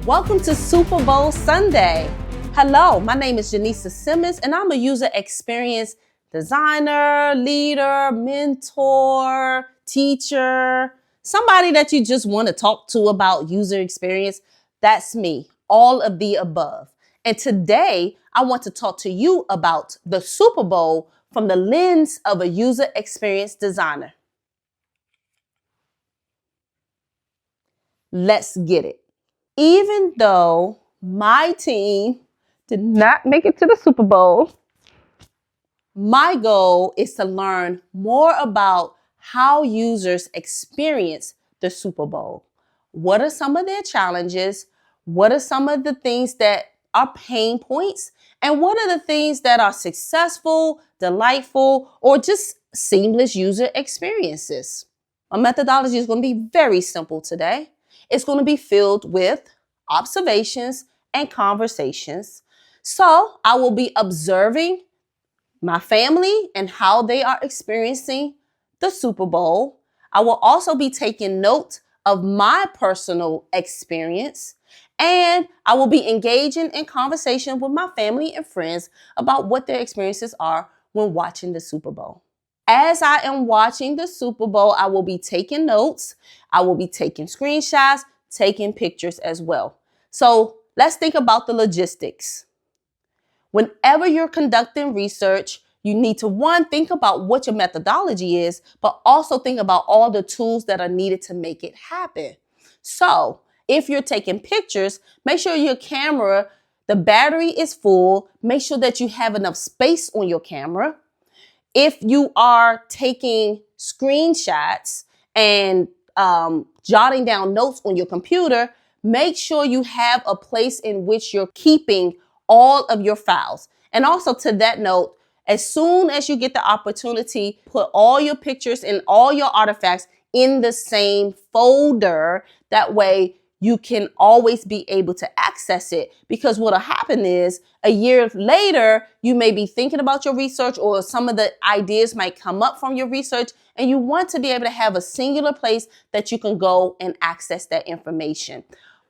Welcome to Super Bowl Sunday. Hello, my name is Janisa Simmons, and I'm a user experience designer, leader, mentor, teacher, somebody that you just want to talk to about user experience. That's me, all of the above. And today, I want to talk to you about the Super Bowl from the lens of a user experience designer. Let's get it. Even though my team did not make it to the Super Bowl, my goal is to learn more about how users experience the Super Bowl. What are some of their challenges? What are some of the things that are pain points? And what are the things that are successful, delightful, or just seamless user experiences? My methodology is going to be very simple today. It's going to be filled with observations and conversations. So I will be observing my family and how they are experiencing the Super Bowl. I will also be taking note of my personal experience, and I will be engaging in conversation with my family and friends about what their experiences are when watching the Super Bowl. As I am watching the Super Bowl, I will be taking notes. I will be taking screenshots, taking pictures as well. So let's think about the logistics. Whenever you're conducting research, you need to, one, think about what your methodology is, but also think about all the tools that are needed to make it happen. So if you're taking pictures, make sure your camera, the battery is full. Make sure that you have enough space on your camera. If you are taking screenshots and jotting down notes on your computer, make sure you have a place in which you're keeping all of your files. And also to that note, as soon as you get the opportunity, put all your pictures and all your artifacts in the same folder. That way you can always be able to access it, because what'll happen is a year later, you may be thinking about your research, or some of the ideas might come up from your research, and you want to be able to have a singular place that you can go and access that information.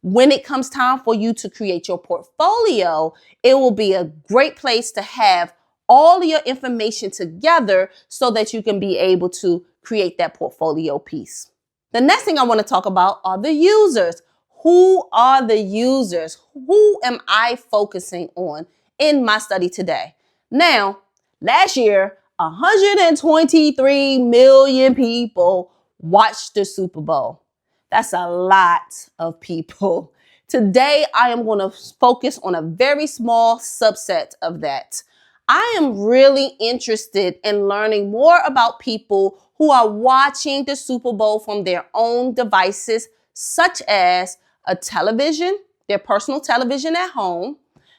When it comes time for you to create your portfolio, it will be a great place to have all of your information together so that you can be able to create that portfolio piece. The next thing I want to talk about are the users. Who are the users? Who am I focusing on in my study today? Now, last year, 123 million people watched the Super Bowl. That's a lot of people. Today, I am going to focus on a very small subset of that. I am really interested in learning more about people who are watching the Super Bowl from their own devices, such as a television, their personal television at home,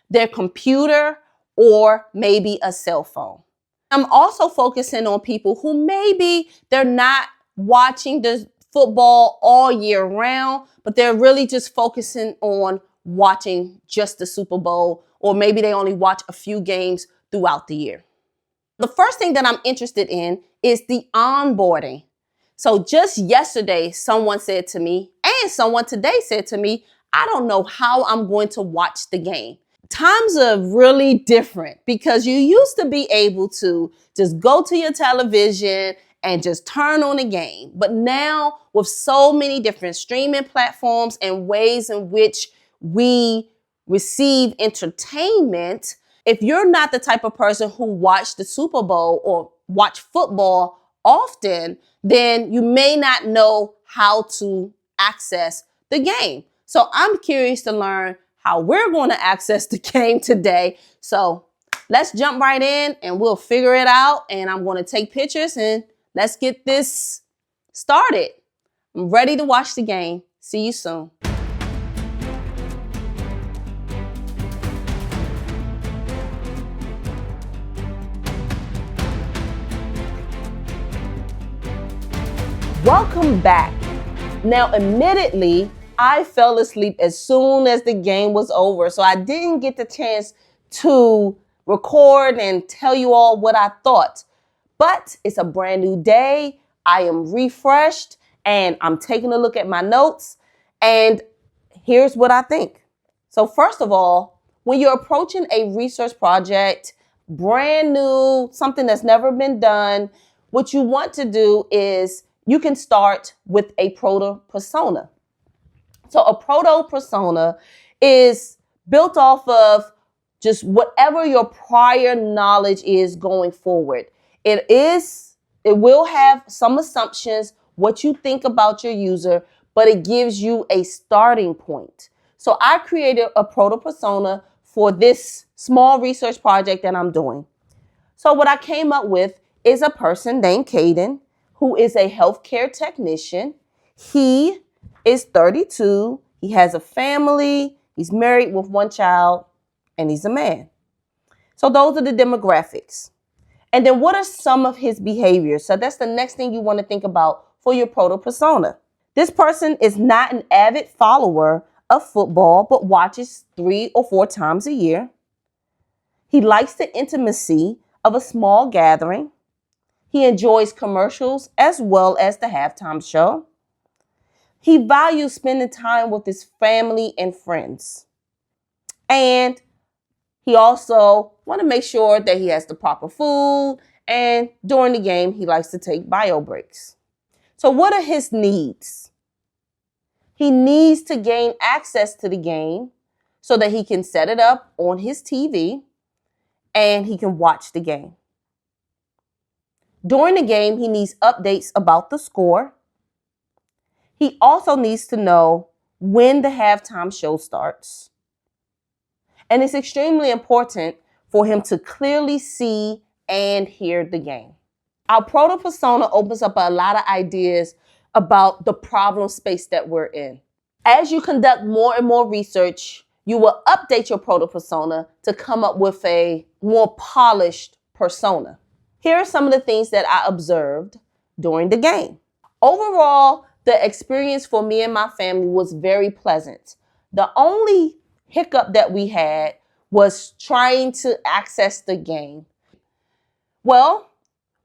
their computer, or maybe a cell phone. I'm also focusing on people who maybe they're not watching the football all year round, but they're really just focusing on watching just the Super Bowl, or maybe they only watch a few games throughout the year. The first thing that I'm interested in is the onboarding. So just yesterday, someone said to me, and someone today said to me, I don't know how I'm going to watch the game. Times are really different, because you used to be able to just go to your television and just turn on a game. But now with so many different streaming platforms and ways in which we receive entertainment, if you're not the type of person who watch the Super Bowl or watch football often, then you may not know how to access the game. So I'm curious to learn how we're going to access the game today. So let's jump right in and we'll figure it out. And I'm going to take pictures and let's get this started. I'm ready to watch the game. See you soon. Welcome back. Now, admittedly, I fell asleep as soon as the game was over, so I didn't get the chance to record and tell you all what I thought. But it's a brand new day. I am refreshed and I'm taking a look at my notes, and here's what I think. So first of all, when you're approaching a research project, brand new, something that's never been done, what you want to do is you can start with a proto persona. So a proto persona is built off of just whatever your prior knowledge is going forward. It will have some assumptions, what you think about your user, but it gives you a starting point. So I created a proto persona for this small research project that I'm doing. So what I came up with is a person named Caden, who is a healthcare technician. He is 32. He has a family. He's married with one child, and he's a man. So those are the demographics. And then what are some of his behaviors? So that's the next thing you want to think about for your proto persona. This person is not an avid follower of football, but watches 3 or 4 times a year. He likes the intimacy of a small gathering. He enjoys commercials as well as the halftime show. He values spending time with his family and friends. And he also wants to make sure that he has the proper food. And during the game, he likes to take bio breaks. So what are his needs? He needs to gain access to the game so that he can set it up on his TV and he can watch the game. During the game, he needs updates about the score. He also needs to know when the halftime show starts. And it's extremely important for him to clearly see and hear the game. Our proto persona opens up a lot of ideas about the problem space that we're in. As you conduct more and more research, you will update your proto persona to come up with a more polished persona. Here are some of the things that I observed during the game. Overall, the experience for me and my family was very pleasant. The only hiccup that we had was trying to access the game. Well,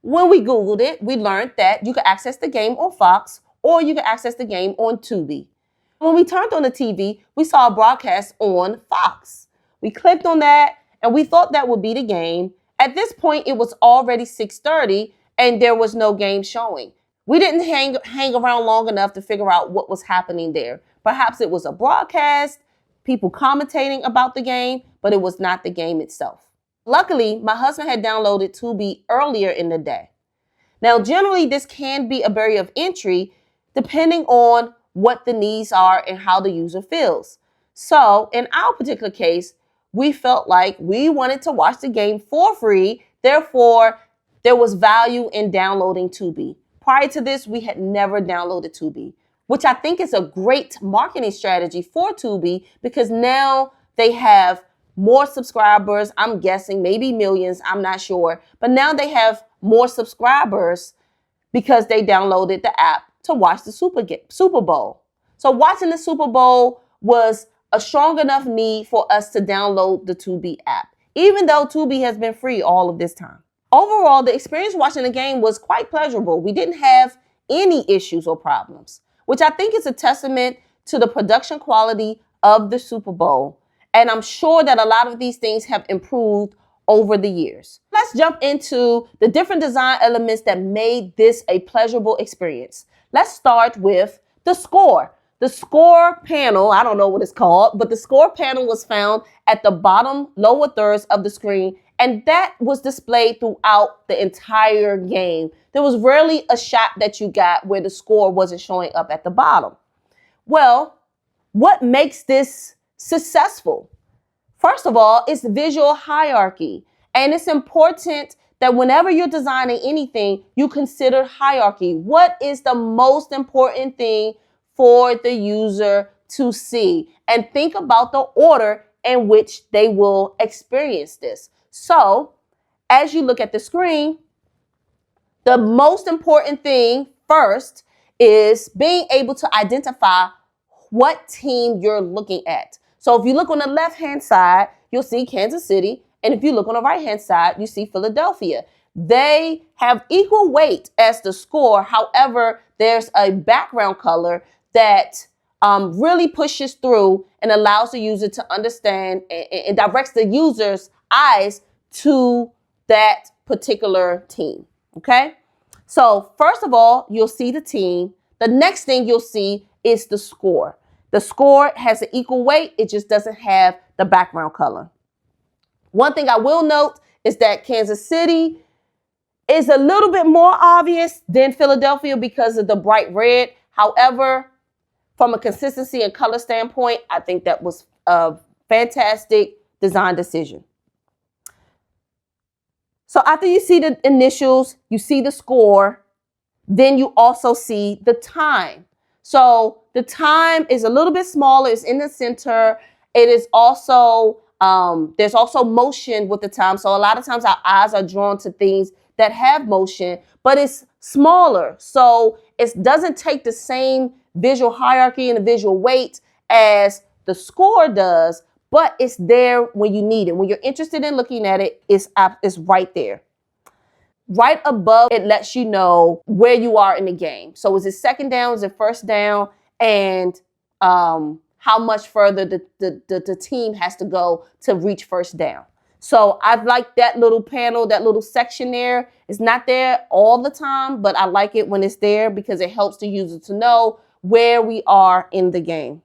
when we Googled it, we learned that you could access the game on Fox or you could access the game on Tubi. When we turned on the TV, we saw a broadcast on Fox. We clicked on that and we thought that would be the game. At this point, it was already 6:30 and there was no game showing. We didn't hang around long enough to figure out what was happening there. Perhaps it was a broadcast, people commentating about the game, but it was not the game itself. Luckily, my husband had downloaded Tubi earlier in the day. Now, generally, this can be a barrier of entry depending on what the needs are and how the user feels. So in our particular case, we felt like we wanted to watch the game for free. Therefore, there was value in downloading Tubi. Prior to this, we had never downloaded Tubi, which I think is a great marketing strategy for Tubi because now they have more subscribers. I'm guessing maybe millions. I'm not sure. But now they have more subscribers because they downloaded the app to watch the Super Bowl. So watching the Super Bowl was a strong enough need for us to download the Tubi app, even though Tubi has been free all of this time. Overall, the experience watching the game was quite pleasurable. We didn't have any issues or problems, which I think is a testament to the production quality of the Super Bowl. And I'm sure that a lot of these things have improved over the years. Let's jump into the different design elements that made this a pleasurable experience. Let's start with the score. The score panel, I don't know what it's called, but the score panel was found at the bottom lower thirds of the screen, and that was displayed throughout the entire game. There was rarely a shot that you got where the score wasn't showing up at the bottom. Well, what makes this successful? First of all, it's visual hierarchy. And it's important that whenever you're designing anything, you consider hierarchy. What is the most important thing for the user to see? And think about the order in which they will experience this. So, as you look at the screen, the most important thing first is being able to identify what team you're looking at. So if you look on the left-hand side, you'll see Kansas City. And if you look on the right-hand side, you see Philadelphia. They have equal weight as the score. However, there's a background color that really pushes through and allows the user to understand and directs the user's eyes to that particular team. Okay? So first of all, you'll see the team. The next thing you'll see is the score. The score has an equal weight. It just doesn't have the background color. One thing I will note is that Kansas City is a little bit more obvious than Philadelphia because of the bright red. However, from a consistency and color standpoint, I think that was a fantastic design decision. So after you see the initials, you see the score, then you also see the time. So the time is a little bit smaller. It's in the center. It is also, there's also motion with the time. So a lot of times our eyes are drawn to things that have motion, but it's smaller. So it doesn't take the same visual hierarchy and the visual weight as the score does, but it's there when you need it. When you're interested in looking at it, it's right there. Right above, it lets you know where you are in the game. So is it second down, is it first down, and how much further the team has to go to reach first down. So I like that little panel, that little section there. It's not there all the time, but I like it when it's there because it helps the user to know where we are in the game.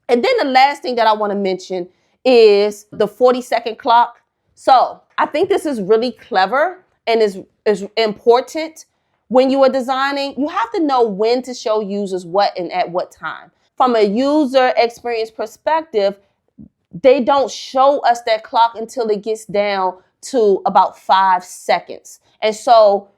And then the last thing that I want to mention is the 40-second clock. So I think this is really clever and is important. When you are designing, you have to know when to show users what and at what time. From a user experience perspective, they don't show us that clock until it gets down to about 5 seconds. And so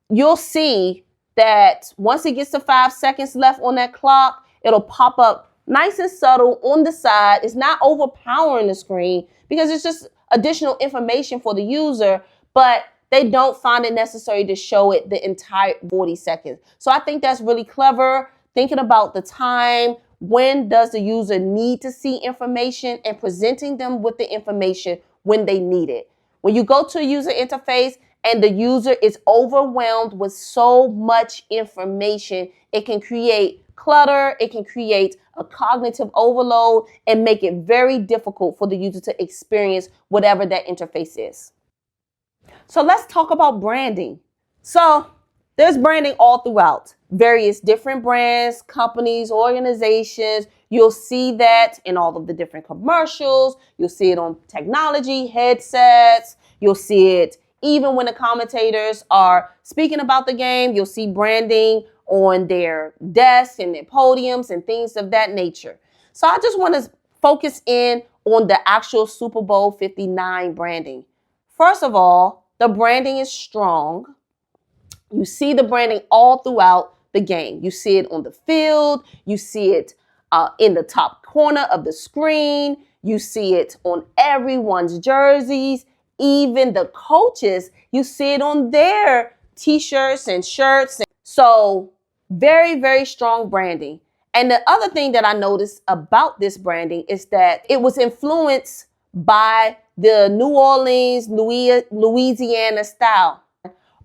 you'll see that once it gets to 5 seconds left on that clock, it'll pop up nice and subtle on the side. It's not overpowering the screen because it's just additional information for the user, but they don't find it necessary to show it the entire 40 seconds. So I think that's really clever, thinking about the time. When does the user need to see information and presenting them with the information when they need it? When you go to a user interface and the user is overwhelmed with so much information, it can create clutter, it can create a cognitive overload and make it very difficult for the user to experience whatever that interface is. So let's talk about branding. So there's branding all throughout. Various different brands, companies, organizations. You'll see that in all of the different commercials. You'll see it on technology, headsets. You'll see it even when the commentators are speaking about the game. You'll see branding on their desks and their podiums and things of that nature. So I just want to focus in on the actual Super Bowl 59 branding. First of all, the branding is strong. You see the branding all throughout the game. You see it on the field. You see it in the top corner of the screen. You see it on everyone's jerseys. Even the coaches, you see it on their t-shirts and shirts. So very, very strong branding. And the other thing that I noticed about this branding is that it was influenced by the New Orleans, Louisiana style.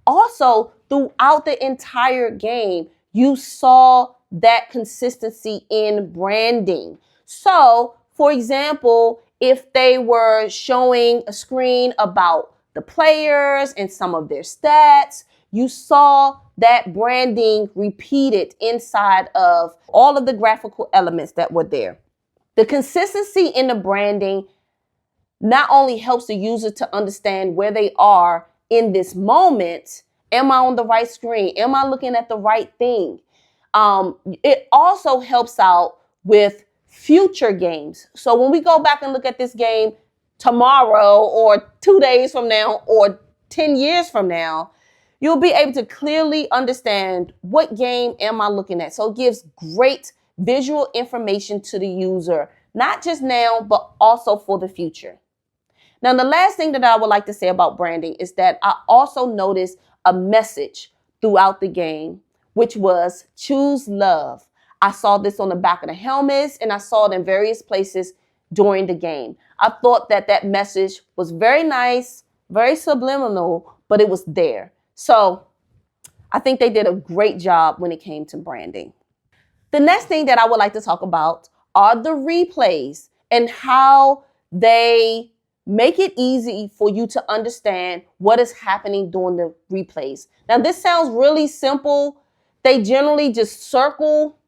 Also, throughout the entire game, you saw that consistency in branding. So, for example, if they were showing a screen about the players and some of their stats, you saw that branding repeated inside of all of the graphical elements that were there. The consistency in the branding not only helps the user to understand where they are in this moment. Am I on the right screen? Am I looking at the right thing? It also helps out with future games. So when we go back and look at this game tomorrow or 2 days from now or 10 years from now, you'll be able to clearly understand what game am I looking at. So it gives great visual information to the user, not just now, but also for the future. Now, the last thing that I would like to say about branding is that I also noticed a message throughout the game, which was choose love. I saw this on the back of the helmets and I saw it in various places during the game. I thought that that message was very nice, very subliminal, but it was there. So I think they did a great job when it came to branding. The next thing that I would like to talk about are the replays and how they make it easy for you to understand what is happening during the replays. Now, this sounds really simple. They generally just circle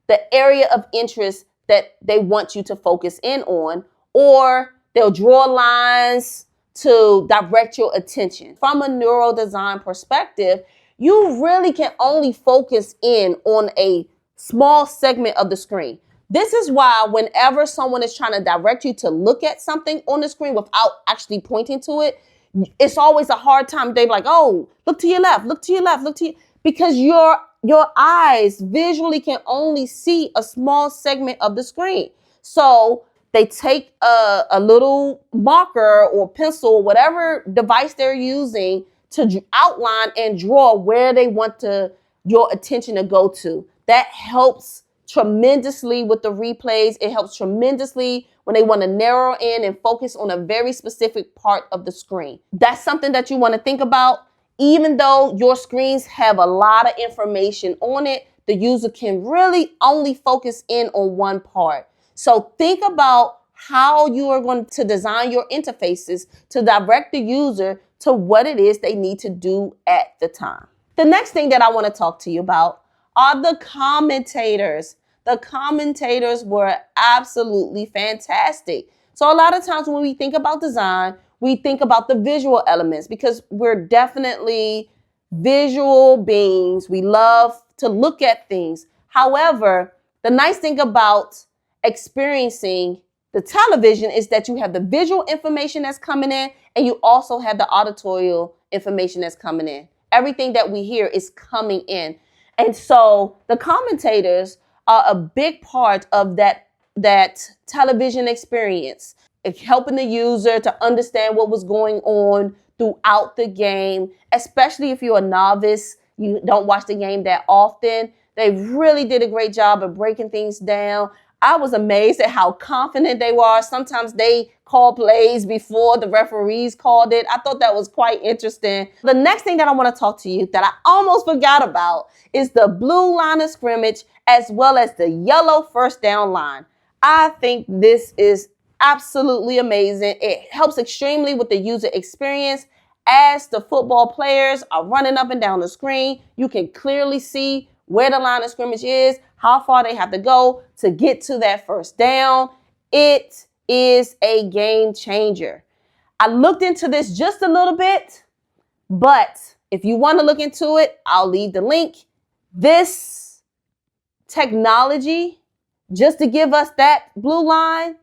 the area of interest that they want you to focus in on, or they'll draw lines to direct your attention. From a neurodesign perspective, you really can only focus in on a small segment of the screen. This is why whenever someone is trying to direct you to look at something on the screen without actually pointing to it, it's always a hard time. They're like, oh, look to your left, look to your left, look to your, because your eyes visually can only see a small segment of the screen. So they take a little marker or pencil, whatever device they're using, to outline and draw where they want your attention to go to. That helps tremendously with the replays. It helps tremendously when they want to narrow in and focus on a very specific part of the screen. That's something that you want to think about. Even though your screens have a lot of information on it, the user can really only focus in on one part. So think about how you are going to design your interfaces to direct the user to what it is they need to do at the time. The next thing that I want to talk to you about are the commentators. The commentators were absolutely fantastic. So a lot of times when we think about design, we think about the visual elements because we're definitely visual beings. We love to look at things. However, the nice thing about experiencing the television is that you have the visual information that's coming in and you also have the auditorial information that's coming in. Everything that we hear is coming in. And so the commentators are a big part of that television experience. It's helping the user to understand what was going on throughout the game, especially if you're a novice, you don't watch the game that often. They really did a great job of breaking things down. I was amazed at how confident they were. Sometimes they call plays before the referees called it. I thought that was quite interesting. The next thing that I want to talk to you that I almost forgot about is the blue line of scrimmage as well as the yellow first down line. I think this is absolutely amazing. It helps extremely with the user experience. As the football players are running up and down the screen, you can clearly see where the line of scrimmage is, how far they have to go to get to that first down. It is a game changer. I looked into this just a little bit, but if you want to look into it, I'll leave the link. This technology, just to give us that blue line,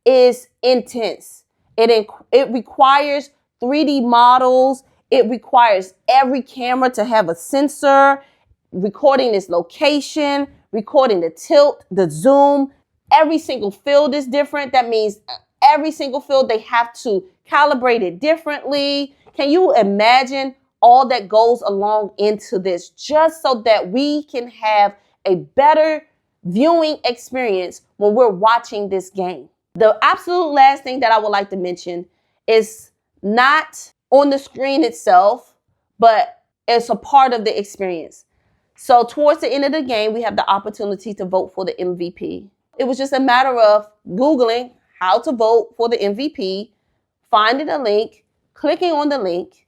is intense. It requires 3D models. It requires every camera to have a sensor, recording its location, recording the tilt, the zoom. Every single field is different. That means every single field, they have to calibrate it differently. Can you imagine all that goes along into this just so that we can have a better viewing experience when we're watching this game? The absolute last thing that I would like to mention is not on the screen itself, but it's a part of the experience. So towards the end of the game, we have the opportunity to vote for the MVP. It was just a matter of Googling how to vote for the MVP, finding a link, clicking on the link,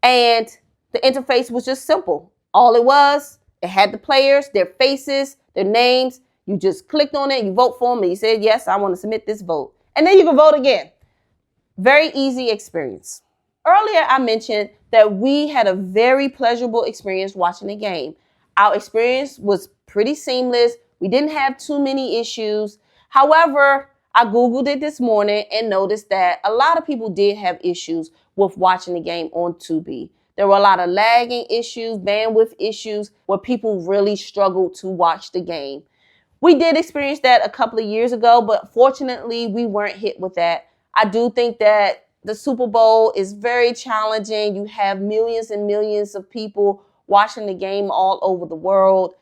and the interface was just simple. All it was, it had the players, their faces, their names. You just clicked on it, you vote for them, and you said, yes, I want to submit this vote. And then you can vote again. Very easy experience. Earlier, I mentioned that we had a very pleasurable experience watching the game. Our experience was pretty seamless. We didn't have too many issues. However, I Googled it this morning and noticed that a lot of people did have issues with watching the game on Tubi. There were a lot of lagging issues, bandwidth issues, where people really struggled to watch the game. We did experience that a couple of years ago, but fortunately, we weren't hit with that. I do think that the Super Bowl is very challenging. You have millions and millions of people watching the game all over the world.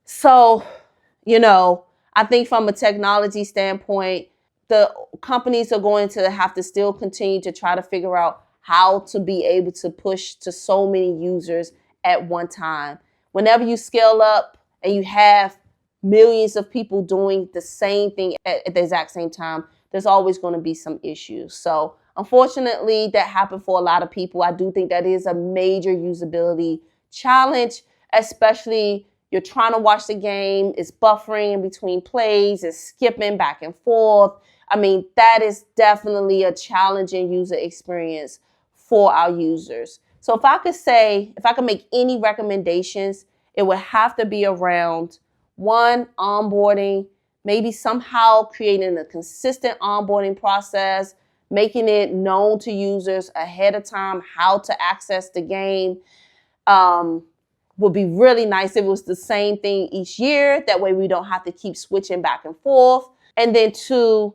So, I think from a technology standpoint, the companies are going to have to still continue to try to figure out how to be able to push to so many users at one time. Whenever you scale up and you have millions of people doing the same thing at the exact same time, there's always going to be some issues. So unfortunately, that happened for a lot of people. I do think that is a major usability challenge, especially you're trying to watch the game, it's buffering in between plays, it's skipping back and forth. I mean, that is definitely a challenging user experience for our users. So if I could make any recommendations, it would have to be around one, onboarding, maybe somehow creating a consistent onboarding process, making it known to users ahead of time how to access the game. Would be really nice if it was the same thing each year. That way we don't have to keep switching back and forth. And then two,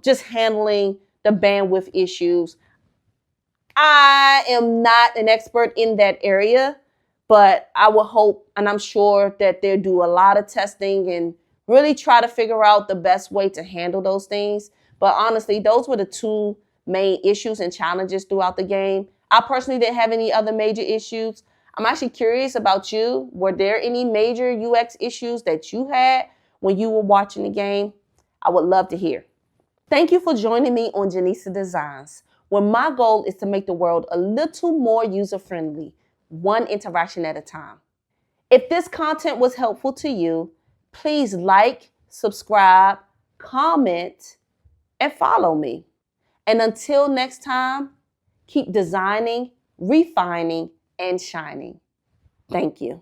just handling the bandwidth issues. I am not an expert in that area, but I will hope, and I'm sure that they'll do a lot of testing and really try to figure out the best way to handle those things. But honestly, those were the two main issues and challenges throughout the game. I personally didn't have any other major issues. I'm actually curious about you. Were there any major UX issues that you had when you were watching the game? I would love to hear. Thank you for joining me on JanisaDesigns, where my goal is to make the world a little more user-friendly, one interaction at a time. If this content was helpful to you, please like, subscribe, comment, and follow me. And until next time, keep designing, refining, and shining. Thank you.